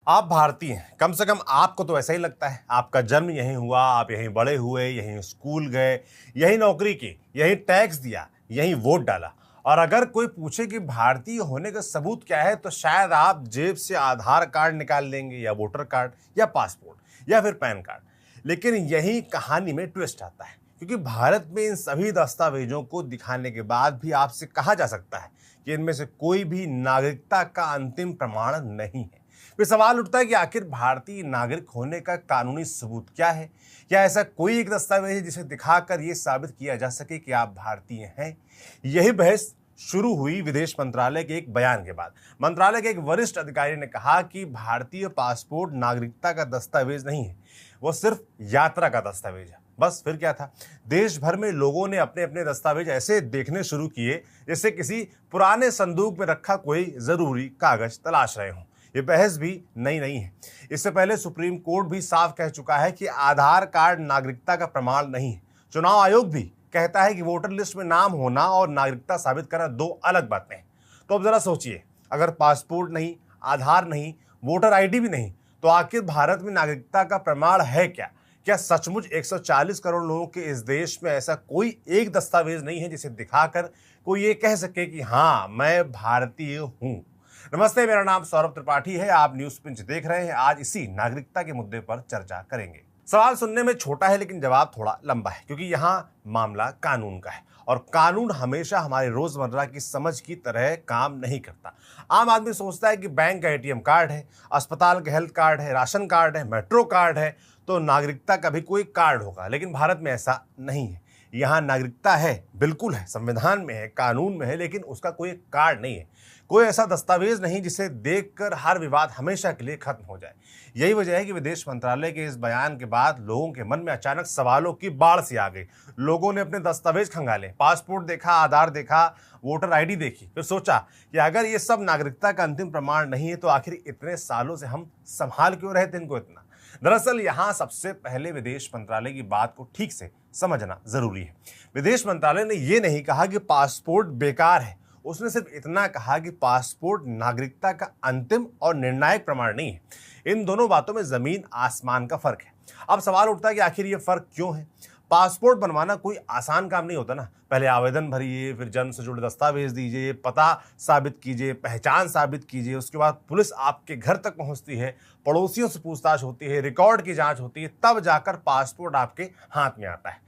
आप भारतीय हैं, कम से कम आपको तो ऐसा ही लगता है। आपका जन्म यहीं हुआ, आप यहीं बड़े हुए, यहीं स्कूल गए, यहीं नौकरी की, यहीं टैक्स दिया, यहीं वोट डाला। और अगर कोई पूछे कि भारतीय होने का सबूत क्या है, तो शायद आप जेब से आधार कार्ड निकाल लेंगे, या वोटर कार्ड, या पासपोर्ट, या फिर पैन कार्ड। लेकिन यही कहानी में ट्विस्ट आता है, क्योंकि भारत में इन सभी दस्तावेजों को दिखाने के बाद भी आपसे कहा जा सकता है कि इनमें से कोई भी नागरिकता का अंतिम प्रमाण नहीं है। फिर सवाल उठता है कि आखिर भारतीय नागरिक होने का कानूनी सबूत क्या है? क्या ऐसा कोई एक दस्तावेज है जिसे दिखाकर यह साबित किया जा सके कि आप भारतीय हैं? यही बहस शुरू हुई विदेश मंत्रालय के एक बयान के बाद। मंत्रालय के एक वरिष्ठ अधिकारी ने कहा कि भारतीय पासपोर्ट नागरिकता का दस्तावेज नहीं है, वो सिर्फ यात्रा का दस्तावेज है। बस फिर क्या था? देश भर में लोगों ने अपने अपने दस्तावेज ऐसे देखने शुरू किए जैसे किसी पुराने संदूक में रखा कोई जरूरी कागज तलाश रहे हों। ये बहस भी नई नहीं है। इससे पहले सुप्रीम कोर्ट भी साफ कह चुका है कि आधार कार्ड नागरिकता का प्रमाण नहीं है। चुनाव आयोग भी कहता है कि वोटर लिस्ट में नाम होना और नागरिकता साबित करना दो अलग बातें हैं। तो अब जरा सोचिए, अगर पासपोर्ट नहीं, आधार नहीं, वोटर आईडी भी नहीं, तो आखिर भारत में नागरिकता का प्रमाण है क्या? क्या सचमुच 140 करोड़ लोगों के इस देश में ऐसा कोई एक दस्तावेज नहीं है जिसे दिखाकर कोई ये कह सके कि हाँ, मैं भारतीय हूं? नमस्ते, मेरा नाम सौरभ त्रिपाठी है। आप न्यूज पिंच देख रहे हैं। आज इसी नागरिकता के मुद्दे पर चर्चा करेंगे। सवाल सुनने में छोटा है, लेकिन जवाब थोड़ा लंबा है, क्योंकि यहाँ मामला कानून का है और कानून हमेशा हमारे रोजमर्रा की समझ की तरह काम नहीं करता। आम आदमी सोचता है कि बैंक का एटीएम कार्ड है, अस्पताल का हेल्थ कार्ड है, राशन कार्ड है, मेट्रो कार्ड है, तो नागरिकता का भी कोई कार्ड होगा। लेकिन भारत में ऐसा नहीं है। यहाँ नागरिकता है, बिल्कुल है, संविधान में है, कानून में है, लेकिन उसका कोई कार्ड नहीं है। कोई ऐसा दस्तावेज नहीं जिसे देखकर हर विवाद हमेशा के लिए खत्म हो जाए। यही वजह है कि विदेश मंत्रालय के इस बयान के बाद लोगों के मन में अचानक सवालों की बाढ़ सी आ गई। लोगों ने अपने दस्तावेज खंगाले, पासपोर्ट देखा, आधार देखा, वोटर आईडी देखी, फिर सोचा कि अगर ये सब नागरिकता का अंतिम प्रमाण नहीं है, तो आखिर इतने सालों से हम संभाल क्यों रहे थे इनको इतना? दरअसल यहाँ सबसे पहले विदेश मंत्रालय की बात को ठीक से समझना जरूरी है। विदेश मंत्रालय ने यह नहीं कहा कि पासपोर्ट बेकार है, उसने सिर्फ इतना कहा कि पासपोर्ट नागरिकता का अंतिम और निर्णायक प्रमाण नहीं है। इन दोनों बातों में जमीन आसमान का फर्क है। अब सवाल उठता है कि आखिर ये फर्क क्यों है? पासपोर्ट बनवाना कोई आसान काम नहीं होता ना। पहले आवेदन भरिए, फिर जन्म से जुड़े दस्तावेज दीजिए, पता साबित कीजिए, पहचान साबित कीजिए, उसके बाद पुलिस आपके घर तक पहुंचती है, पड़ोसियों से पूछताछ होती है, रिकॉर्ड की जांच होती है, तब जाकर पासपोर्ट आपके हाथ में आता है।